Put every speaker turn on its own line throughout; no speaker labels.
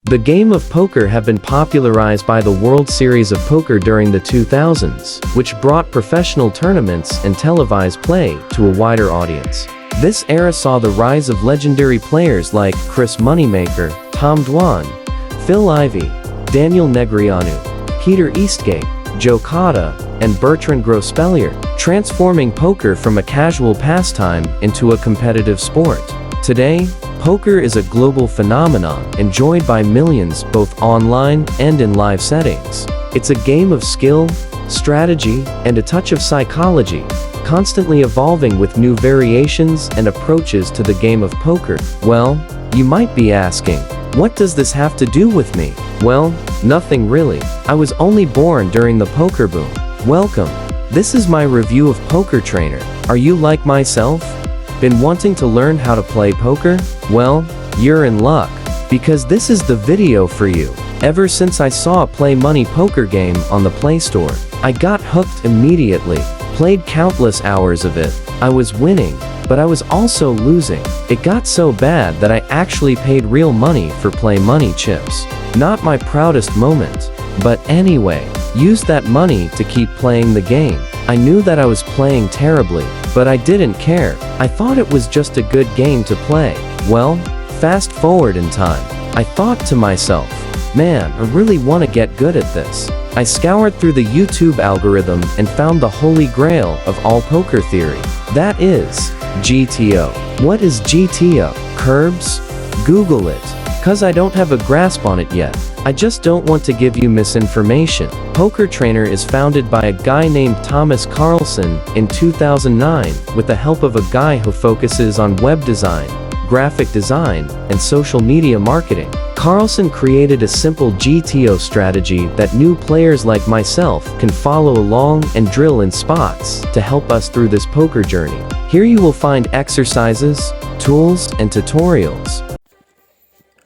The game of poker have been popularized by the World Series of Poker during the 2000s, which brought professional tournaments and televised play to a wider audience. This era saw the rise of legendary players like Chris Moneymaker, Tom Dwan, Phil Ivey, Daniel Negreanu, Peter Eastgate, Joe Cotta, and Bertrand Grospellier, transforming poker from a casual pastime into a competitive sport. Today, poker is a global phenomenon enjoyed by millions both online and in live settings. It's a game of skill, strategy, and a touch of psychology, constantly evolving with new variations and approaches to the game of poker. Well, you might be asking, what does this have to do with me? Well, nothing really. I was only born during the poker boom. Welcome. This is my review of Poker Trainer. Are you like myself? Been wanting to learn how to play poker? Well, you're in luck, because this is the video for you. Ever since I saw a Play Money poker game on the Play Store, I got hooked immediately. Played countless hours of it. I was winning, but I was also losing. It got so bad that I actually paid real money for Play Money chips. Not my proudest moment. But anyway, used that money to keep playing the game. I knew that I was playing terribly, but I didn't care. I thought it was just a good game to play. Well, fast forward in time. I thought to myself, man, I really want to get good at this. I scoured through the YouTube algorithm and found the holy grail of all poker theory. That is GTO. What is GTO? Curbs? Google it. Cause I don't have a grasp on it yet. I just don't want to give you misinformation. Poker Trainer is founded by a guy named Thomas Carlson in 2009 with the help of a guy who focuses on web design, graphic design, and social media marketing. Carlson created a simple GTO strategy that new players like myself can follow along and drill in spots to help us through this poker journey. Here you will find exercises, tools, and tutorials.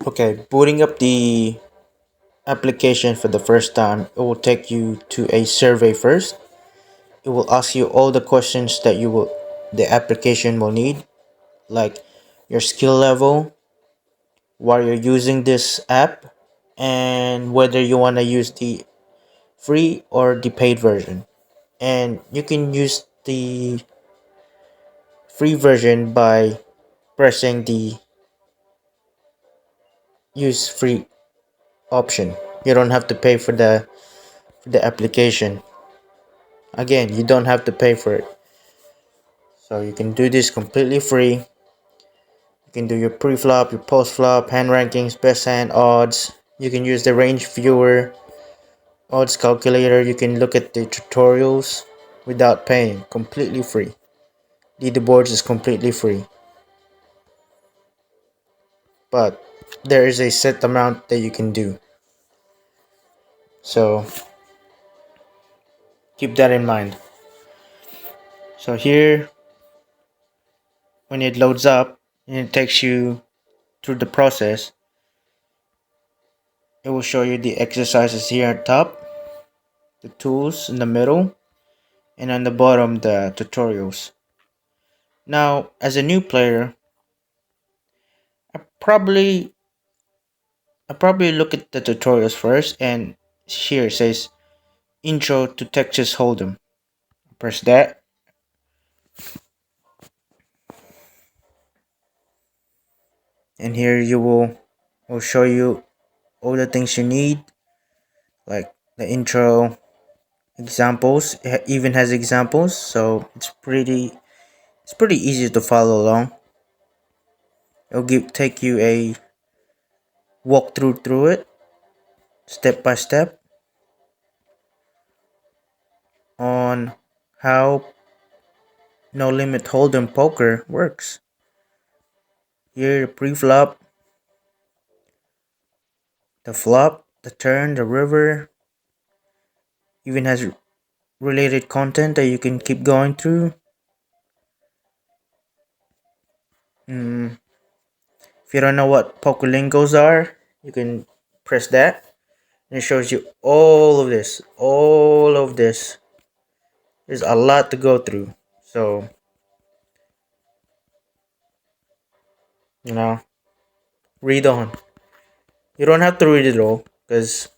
Okay, booting up the application for the first time, it will take you to a survey first. It will ask you all the questions that the application will need, like your skill level, why you're using this app, and whether you want to use the free or the paid version. And you can use the free version by pressing the use free option. You don't have to pay for the application. Again, you don't have to pay for it. So you can do this completely free. You can do your pre-flop, your post-flop, hand rankings, best hand, odds. You can use the range viewer, odds calculator. You can look at the tutorials without paying, completely free. Leaderboards is completely free. But there is a set amount that you can do. So keep that in mind. So here, when it loads up and it takes you through the process, it will show you the exercises here at top, the tools in the middle, and on the bottom the tutorials. Now, as a new player, I probably look at the tutorials first, and here it says Intro to Texas Hold'em. Press that. And here will show you all the things you need, like the intro, examples. It even has examples, so it's pretty easy to follow along. It'll take you a walkthrough through it, step by step, on how No Limit Hold'em poker works. Here, the pre-flop, the flop, the turn, the river. Even has related content that you can keep going through. If you don't know what poker lingos are, you can press that, and it shows you all of this. All of this. There's a lot to go through. So, read on. You don't have to read it all because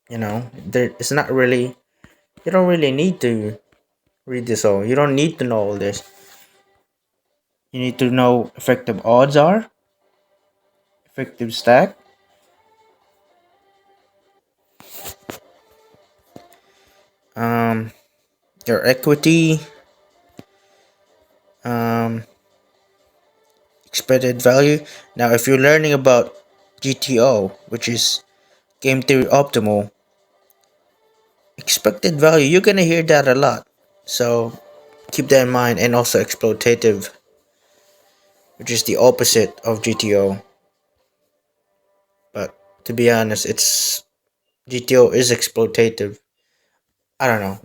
there it's not really. You don't really need to read this all. You don't need to know all this. You need to know effective odds are, effective stack, um, your equity, um, expected value. Now, if you're learning about GTO, which is game theory optimal, expected value, you're gonna hear that a lot. So keep that in mind, and also exploitative, which is the opposite of GTO. But to be honest, it's GTO is exploitative. I don't know.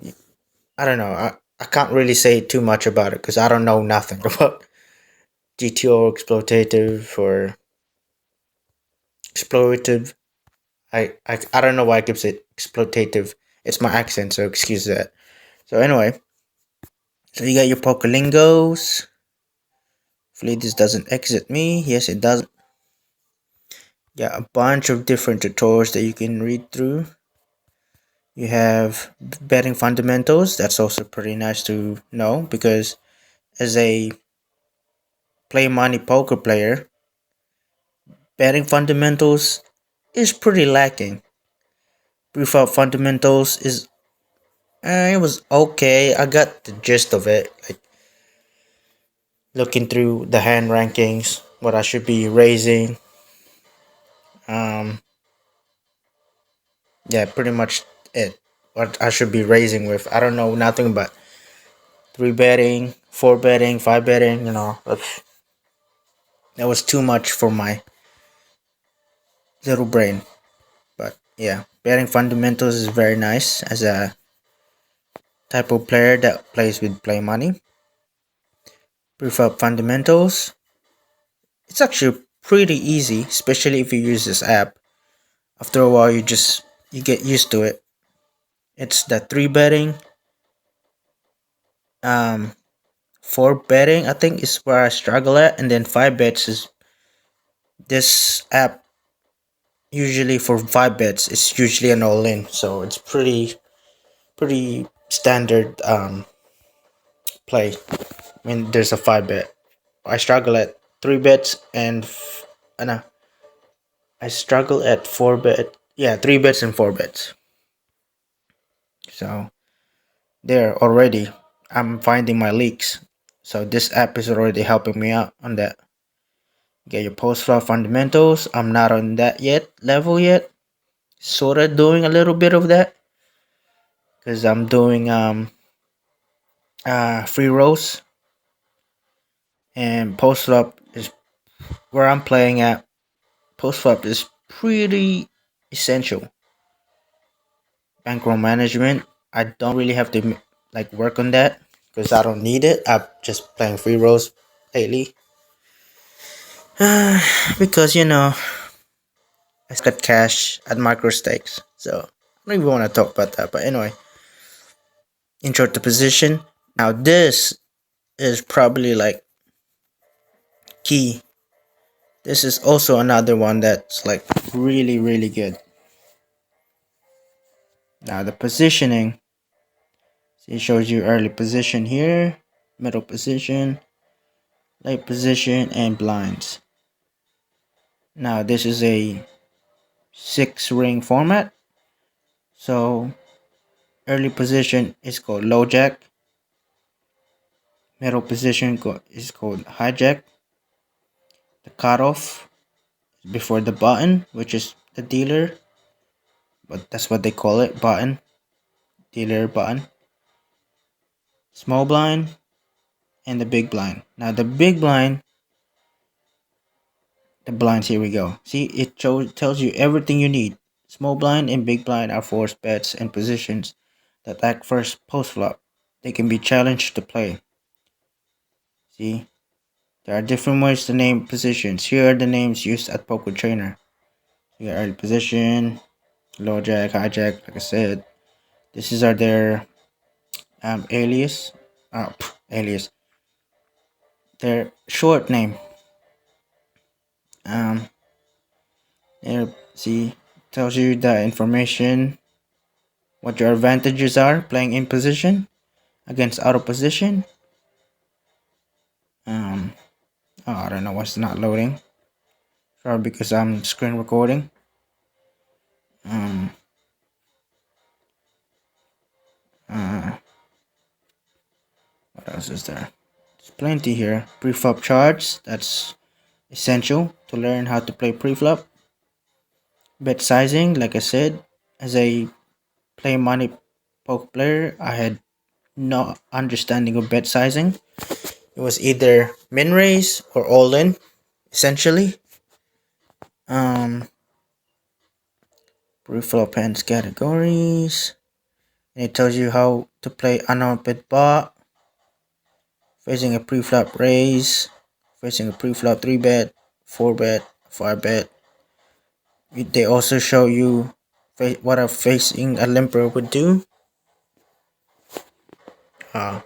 I don't know. I can't really say too much about it because I don't know nothing about GTO exploitative or exploitative. I don't know why I keep saying exploitative. It's my accent, so excuse that. So anyway, so you got your Pokelingos. Hopefully this doesn't exit me. Yes, it doesn't. Yeah, a bunch of different tutorials that you can read through. You have betting fundamentals. That's also pretty nice to know because as a play money poker player, betting fundamentals is pretty lacking. Preflop fundamentals is it was okay. I got the gist of it. Like looking through the hand rankings, what I should be raising. Um, yeah, pretty much it. What I should be raising with. I don't know nothing about three betting, four betting, five betting. That was too much for my little brain. But yeah, betting fundamentals is very nice as a type of player that plays with play money. Prefab fundamentals. It's actually pretty easy, especially if you use this app. After a while, you get used to it. It's the three betting, um, four betting. I think is where I struggle at, and then five bets is this app. Usually for five bets, it's usually an all in, so it's pretty standard play. I mean, there's a five bet. I struggle at three bets no, I struggle at four bet. Yeah, three bets and four bets. So there already, I'm finding my leaks. So this app is already helping me out on that. Get your post flop fundamentals. I'm not on that level yet. Sorta doing a little bit of that because I'm doing free rolls, and post flop is where I'm playing at. Post flop is pretty essential. Bankroll management. I don't really have to like work on that because I don't need it. I'm just playing free rolls lately. Because I got cash at micro stakes, so I don't even want to talk about that. But anyway, intro to position. Now this is probably like key. This is also another one that's like really good. Now the positioning. See, it shows you early position here, middle position, late position, and blinds. Now this is a 6 ring format. So early position is called low jack. Middle position is called hijack. The cutoff is before the button, which is the dealer, but that's what they call it, button, dealer button. Small blind and the big blind. Now the big blind, the blinds, here we go. See, it tells you everything you need. Small blind and big blind are forced bets and positions that act first post flop. They can be challenged to play. See, there are different ways to name positions. Here are the names used at Poker Trainer. You got early position, low jack, hijack, like I said. This is their alias. Alias. Their short name. Um, There, see, tells you the information, what your advantages are playing in position against out of position. Um, oh, I don't know what's not loading. Probably because I'm screen recording. Um, uh, what else is there? There's plenty here. Preflop charts. That's essential to learn how to play preflop. Bet sizing, like I said, as a play money poker player, I had no understanding of bet sizing. It was either min raise or all in, essentially. Um, Preflop hands categories. And it tells you how to play unopened pot, facing a preflop raise, facing a preflop 3 bet, 4 bet, 5 bet. They also show you what a facing a limper would do. Uh,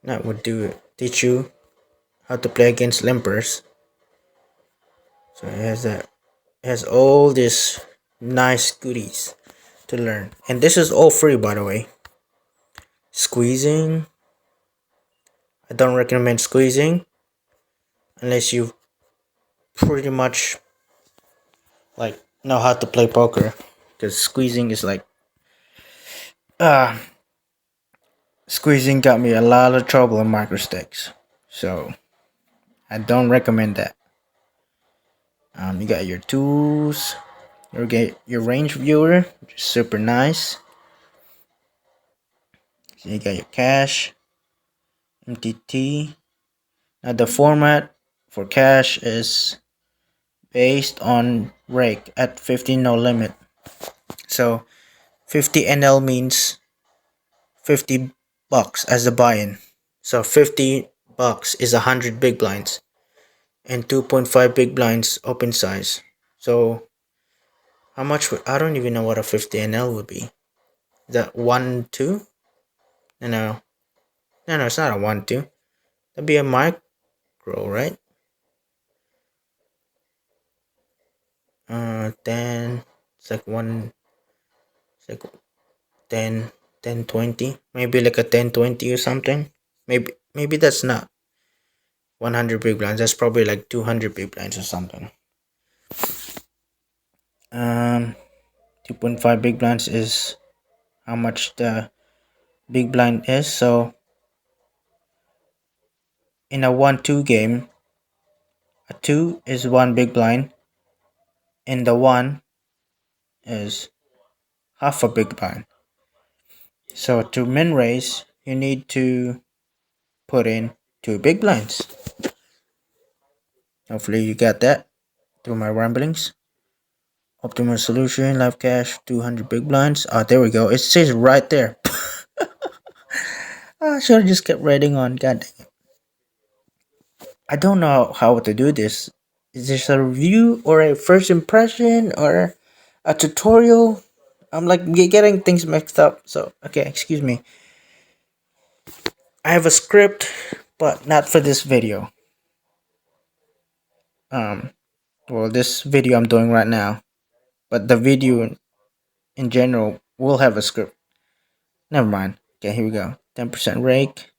that would teach you how to play against limpers. So it has all these nice goodies to learn, and this is all free, by the way. Squeezing, I don't recommend squeezing unless you pretty much like know how to play poker, because squeezing is like uh squeezing got me a lot of trouble in micro stakes, so I don't recommend that. You got your tools, your range viewer, which is super nice. So you got your cash, MTT. Now the format for cash is based on rake at 15 no limit. So 50 NL means 50 bucks as a buy-in. So 50 bucks is 100 big blinds and 2.5 big blinds open size. So how much I don't even know what a 50 NL would be. Is that 1 2? No, no, it's not a 1 2. That'd be a micro, right? 10, it's like 1, it's like 10, 10 20, maybe like a 10 20 or something. Maybe that's not 100 big blinds, that's probably like 200 big blinds or something. um 2.5 big blinds is how much the big blind is. So in a 1-2 game, a 2 is one big blind and the 1 is half a big blind. So to min raise, you need to put in 2 big blinds. Hopefully you got that through my ramblings. Optimal solution, live cash, 200 big blinds. Oh, there we go. It says right there. I should have just kept writing on. God dang it. I don't know how to do this. Is this a review or a first impression or a tutorial? I'm like getting things mixed up. So, okay, excuse me. I have a script, but not for this video. Um, well, this video I'm doing right now, but the video in general will have a script. Never mind. Okay, here we go. 10% rake.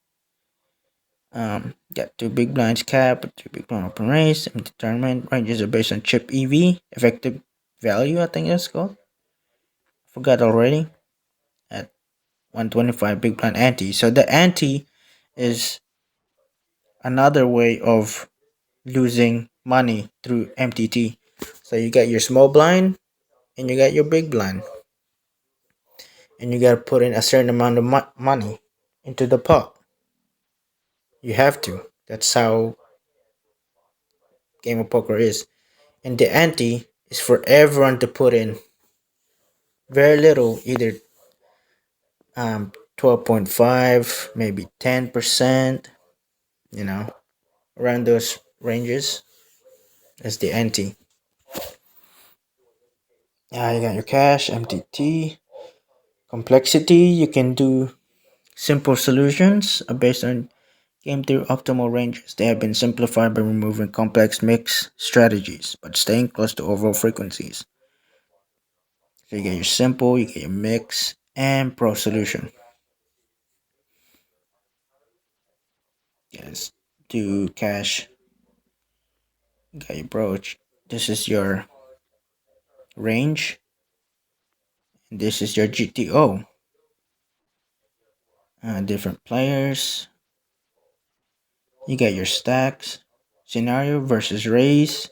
Got 2 big blinds cap, 2 big blind open race, and tournament ranges are based on chip EV, effective value, I think that's called. Forgot already. At 125 big blind ante. So the ante is another way of losing money through MTT. So you got your small blind and you got your big blind, and you gotta put in a certain amount of money into the pot. You have to. That's how game of poker is. And the ante is for everyone to put in very little, either 12.5, maybe 10%, you know, around those ranges. That's the ante. You got your cash, MTT, complexity. You can do simple solutions based on Game theory optimal ranges. They have been simplified by removing complex mix strategies, but staying close to overall frequencies. So you get your simple, you get your mix, and pro solution. Yes, do cache. You got your broach. This is your range, and this is your GTO. Different players. You got your stacks, scenario versus raise,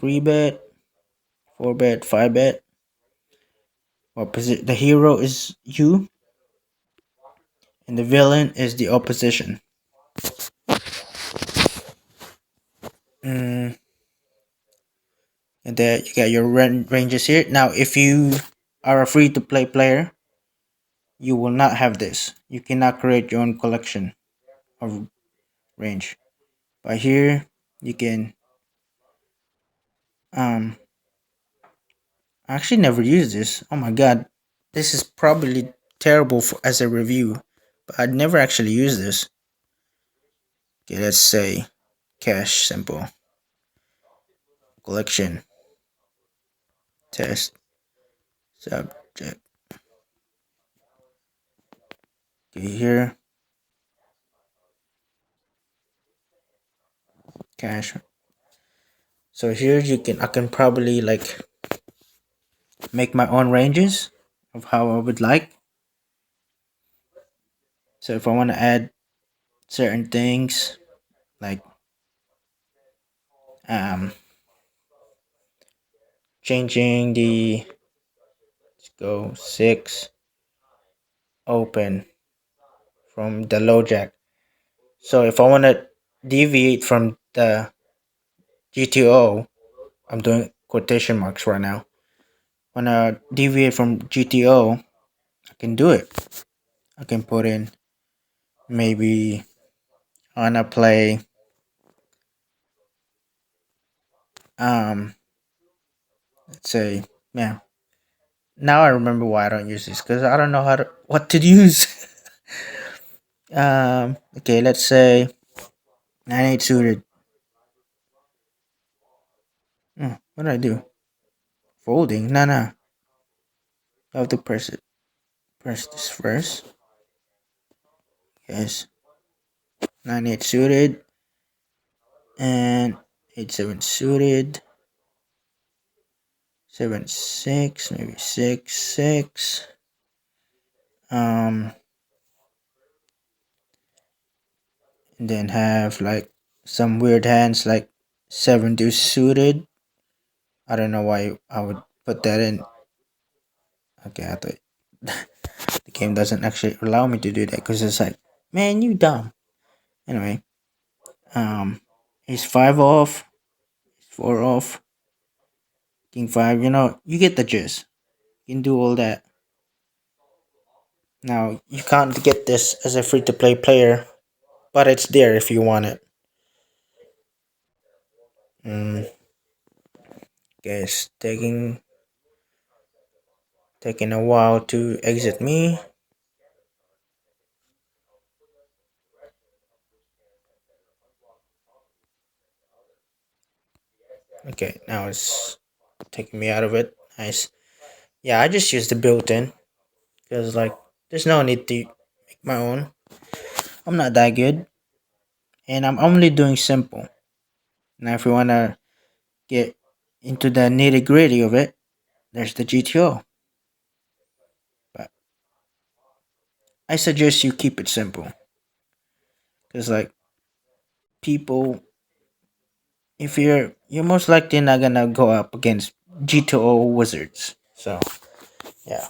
3-bet, 4-bet, 5-bet. The hero is you, and the villain is the opposition. Mm, and then you got your ranges here. Now, if you are a free-to-play player, you will not have this. You cannot create your own collection of range. But here, you can I actually never used this. Oh my god. This is probably terrible as a review. But I'd never actually used this. Okay, let's say cache simple. Collection. Test. Subject. Okay, here. Cache. So here I can probably like make my own ranges of how I would like. So if I want to add certain things like um changing the, let's go 6 open from the low jack. So if I want to deviate from the GTO, I'm doing quotation marks right now. When I deviate from GTO, I can do it. I can put in maybe I wanna play um let's say, yeah. Now I remember why I don't use this because I don't know what to use. Okay, let's say 9-8 suited. What did I do? Folding? No. I have to press it. Press this first. Yes. 9-8 suited. And 8-7 suited. 7-6, maybe 6-6. And then have like some weird hands like 7-2 suited. I don't know why I would put that in. Okay, I thought the game doesn't actually allow me to do that because it's like, man, you dumb. Anyway, he's 5 off, he's 4 off, king 5. You get the gist. You can do all that. Now you can't get this as a free to play player, but it's there if you want it. Guys, taking a while to exit me. Okay, now it's taking me out of it. Nice. Yeah, I just use the built-in because like there's no need to make my own. I'm not that good, and I'm only doing simple. Now, if you wanna get into the nitty-gritty of it, there's the GTO. But I suggest you keep it simple because like people, if you're most likely not gonna go up against GTO wizards. So yeah.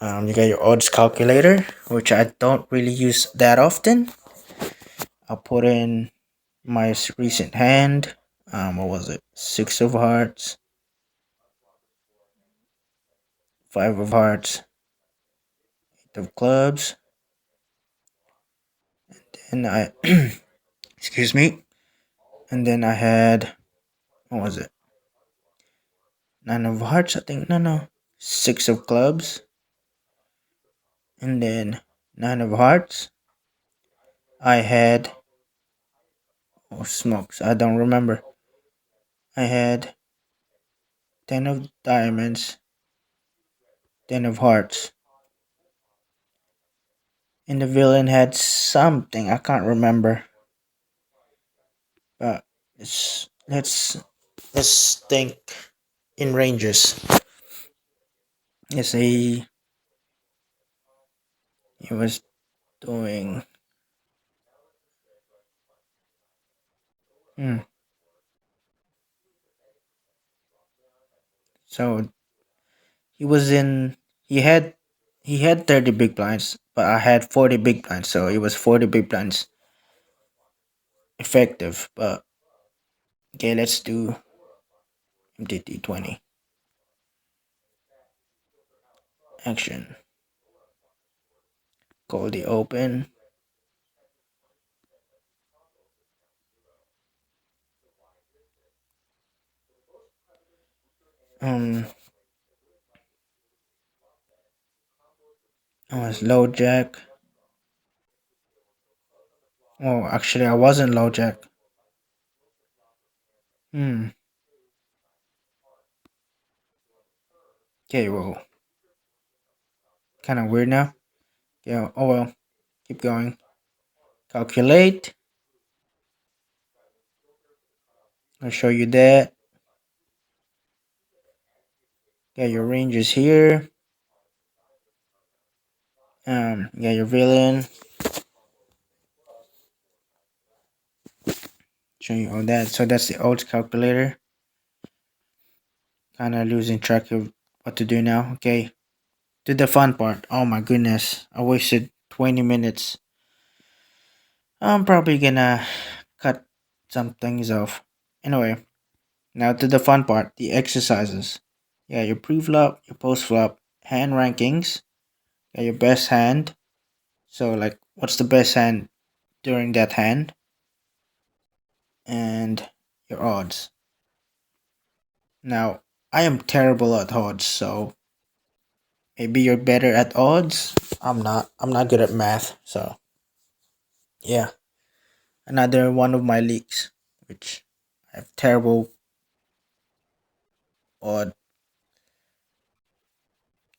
You got your odds calculator, which I don't really use that often. I'll put in my recent hand. What was it? 6 of hearts, 5 of hearts, 8 of clubs, and I, excuse me, and then I had, what was it? 9 of hearts, I think. No. 6 of clubs, and then 9 of hearts, I had, oh smokes, I don't remember. I had 10 of diamonds, 10 of hearts. And the villain had something, I can't remember. But let's think in ranges. Let's say he was doing, hmm, so he was in he had 30 big blinds, but I had 40 big blinds, so it was 40 big blinds effective. But okay, let's do MTT 20 action. Call the open. Um, I was low jack. Oh, actually, I wasn't low jack. Hmm. Okay, well, kind of weird now. Yeah. Oh well. Keep going. Calculate. I'll show you that. Yeah, your range is here. Yeah, your villain. Show you all that. So that's the old calculator. Kind of losing track of what to do now. Okay, to the fun part. Oh my goodness, I wasted 20 minutes. I'm probably gonna cut some things off. Anyway, now to the fun part, the exercises. Yeah, your pre-flop, your post-flop, hand rankings. Yeah, your best hand. So like, what's the best hand during that hand? And your odds. Now, I am terrible at odds, so maybe you're better at odds. I'm not. I'm not good at math, so yeah. Another one of my leaks, which I have terrible odd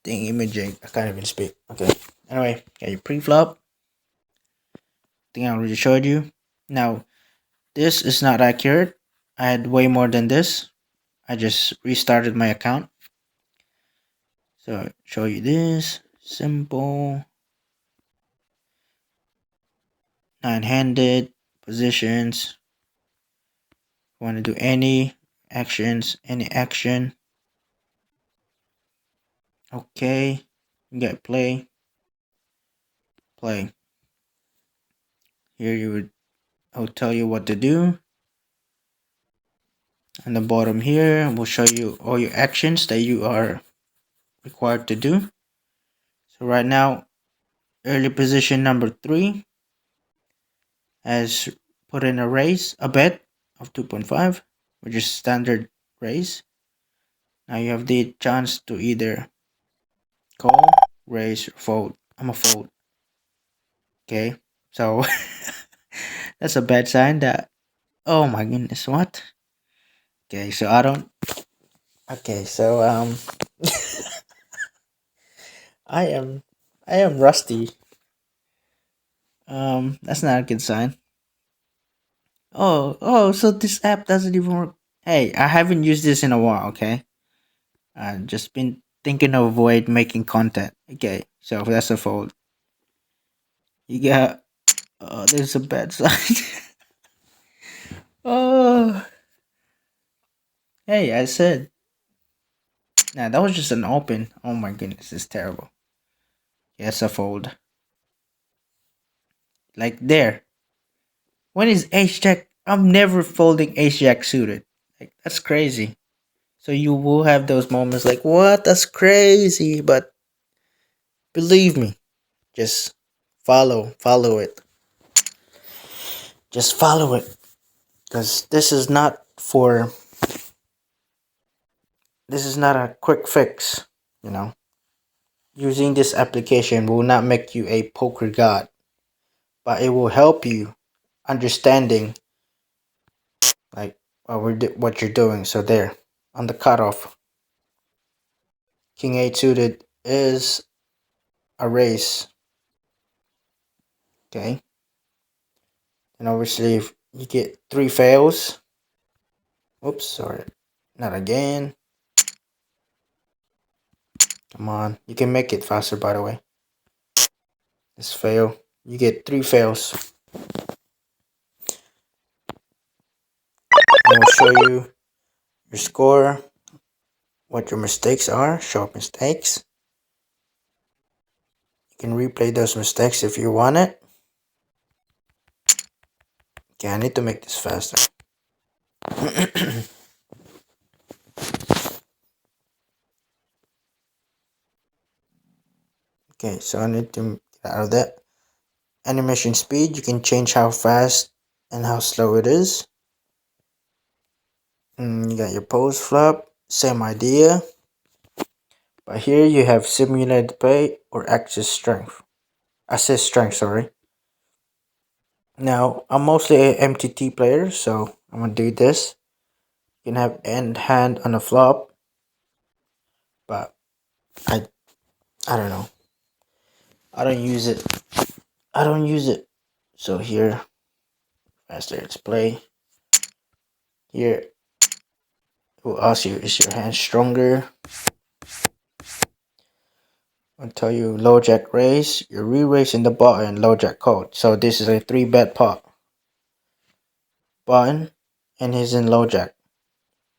thing imaging. I can't even speak. Okay. Anyway, yeah, your pre-flop. Thing I already showed you. Now, this is not accurate. I had way more than this. I just restarted my account. So show you this. Simple. Nine-handed. Positions. Want to do any actions, any action. Okay. Get play. Play. Here you would, I'll tell you what to do. On the bottom here, we'll show you all your actions that you are required to do. So right now, early position number 3 has put in a raise, a bet of 2.5, which is standard raise. Now you have the chance to either call, raise, or fold. I'm a fold. Okay, so that's a bad sign that, oh my goodness, what? Okay, so I don't, okay, so I am I am rusty. That's not a good sign. Oh, so this app doesn't even work. Hey, I haven't used this in a while, okay? I've just been thinking of a way to making content. Okay, so that's a fold. You got, oh, there's a bad sign. Oh, hey, I said, nah, that was just an open. Oh my goodness, it's terrible. Yes, a fold. Like there. When is ace jack? I'm never folding ace jack suited. Like, that's crazy. So you will have those moments like, what? That's crazy. But believe me, just follow it. Just follow it. Because this is not a quick fix, you know. Using this application will not make you a poker god. but it will help you understanding like what you're doing. So there, on the cutoff, King 8 suited is a race. Okay, and obviously if you get 3 fails, oops, sorry, not again. Come on, you can make it faster, by the way. This fail, you get 3 fails. And we'll show you your score, what your mistakes are, show up mistakes. You can replay those mistakes if you want it. Okay, I need to make this faster. Okay, so I need to get out of that. Animation speed, you can change how fast and how slow it is. You got your postflop, same idea. But here you have simulated play or assist strength, sorry. Now, I'm mostly a MTT player, so I'm gonna do this. You can have end hand on a flop, but I don't know. I don't use it. I don't use it. So here, faster it's play. Here, it will ask you, is your hand stronger? I'll tell you low jack raise. You're re-raising the button low jack code. So this is a 3-bet pot button, and he's in low jack.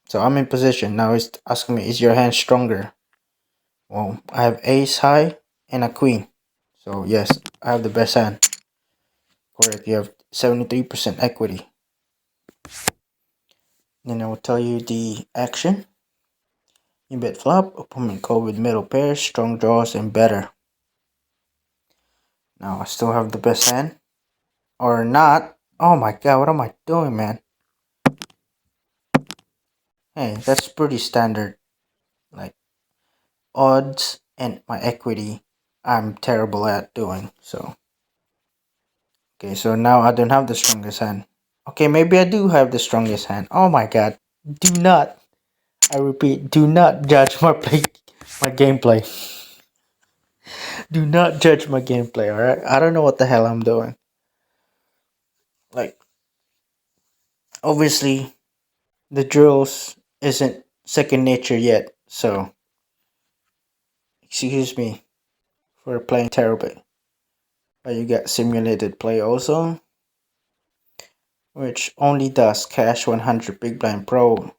So I'm in position. Now it's asking me, is your hand stronger? Well, I have ace high and a queen. So yes, I have the best hand. Correct, you have 73% equity. Then I will tell you the action. You bet flop, opponent call with middle pairs, strong draws, and better. Now I still have the best hand. Or not. Oh my god, what am I doing, man? Hey, that's pretty standard. Like, odds and my equity, I'm terrible at doing, so. Okay, so now I don't have the strongest hand. Okay, maybe I do have the strongest hand. Oh my god. Do not, I repeat, do not judge my gameplay. Do not judge my gameplay, alright? I don't know what the hell I'm doing. Like, obviously, the drills isn't second nature yet, so excuse me for playing terribly. But you got simulated play also, which only does cash 100 big blind pro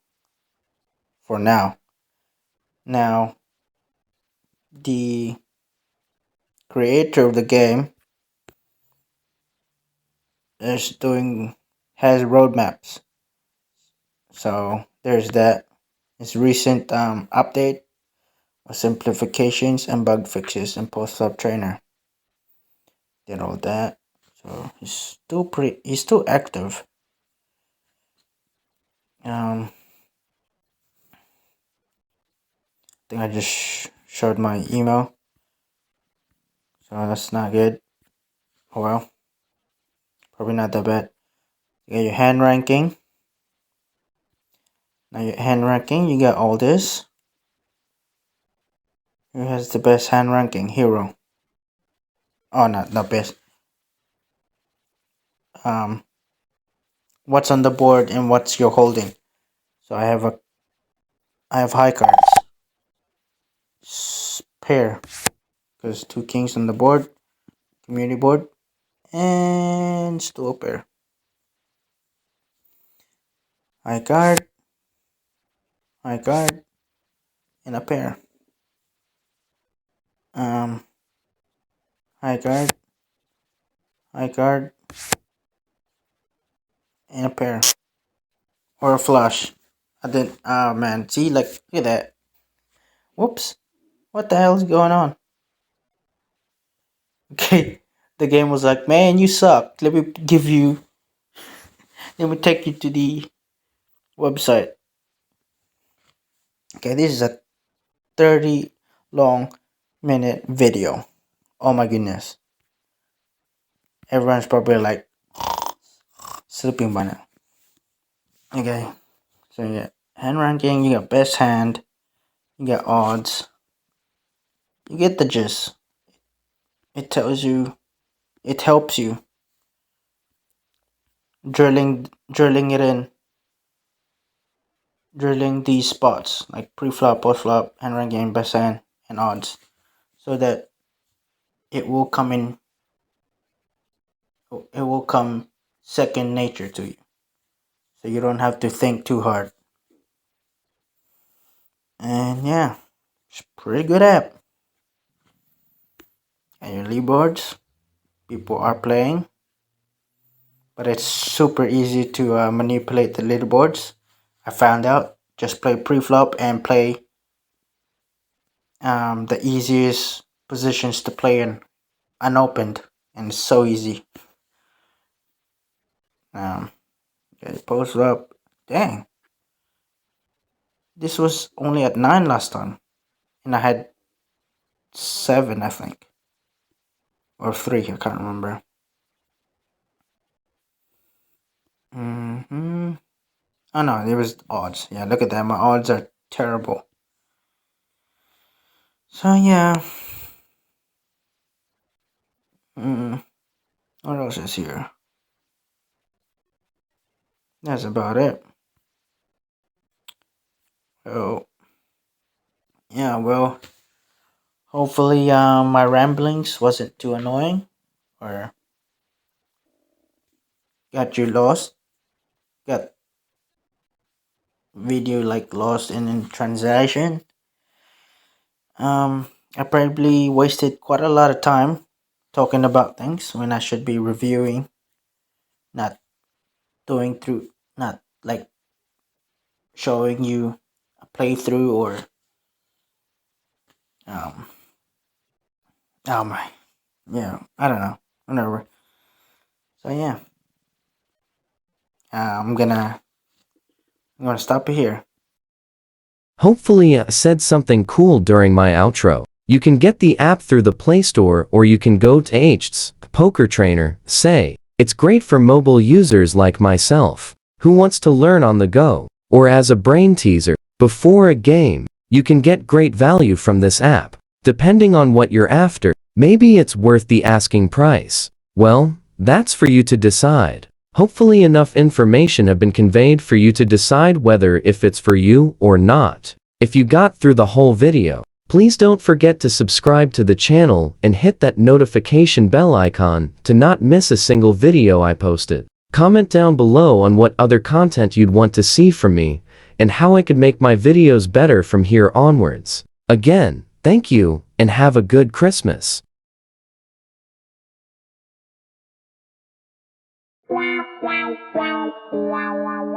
for now. Now, the creator of the game has roadmaps. So there's that. His recent update of simplifications and bug fixes in postflop trainer. Did all that. So he's still active. I think I just showed my email. So that's not good. Oh well. Probably not that bad. You got your hand ranking. Now your hand ranking, you got all this. Who has the best hand ranking? Hero. Oh, not best. What's on the board and what's your holding? So I have high cards. Pair. Because 2 kings on the board. Community board. And still a pair. High card. High card. And a pair. High card. High card. And a pair. Or a flush. And then, oh man, see, like, look at that. Whoops. What the hell is going on? Okay, the game was like, man, you suck. Let me take you to the website. Okay, this is a 30 long minute video. Oh my goodness. everyone's probably like sleeping by now. Okay, so you got hand ranking, you got best hand, you got odds. You get the gist. It tells you, it helps you drilling it in, drilling these spots like pre-flop, post-flop, hand ranking, best hand, and odds, so that it will come in. It will come second nature to you, so you don't have to think too hard. And yeah, it's a pretty good app. And your leaderboards, people are playing, but it's super easy to manipulate the leaderboards. I found out. Just play pre-flop and play the easiest positions to play in unopened, and it's so easy. Okay, post-flop. Dang, this was only at 9 last time, and I had 7, I think, or 3. I can't remember. Oh no, there was odds. Yeah, look at that. My odds are terrible. So yeah. What else is here? That's about it. Oh, yeah. Well, hopefully, my ramblings wasn't too annoying, or got you lost. Got video like lost in translation. I probably wasted quite a lot of time talking about things when I should be reviewing, not doing through, not like showing you a playthrough or um. Oh my, yeah. I don't know. Whatever. So yeah, I'm gonna stop it here.
Hopefully I said something cool during my outro. You can get the app through the Play Store or you can go to HT's Poker Trainer, say. It's great for mobile users like myself, who wants to learn on the go, or as a brain teaser, before a game. You can get great value from this app. Depending on what you're after, maybe it's worth the asking price. Well, that's for you to decide. Hopefully enough information have been conveyed for you to decide whether if it's for you or not. If you got through the whole video, please don't forget to subscribe to the channel and hit that notification bell icon to not miss a single video I posted. Comment down below on what other content you'd want to see from me and how I could make my videos better from here onwards. Again, thank you and have a good Christmas.
Wow, wow, wow, wow, wow.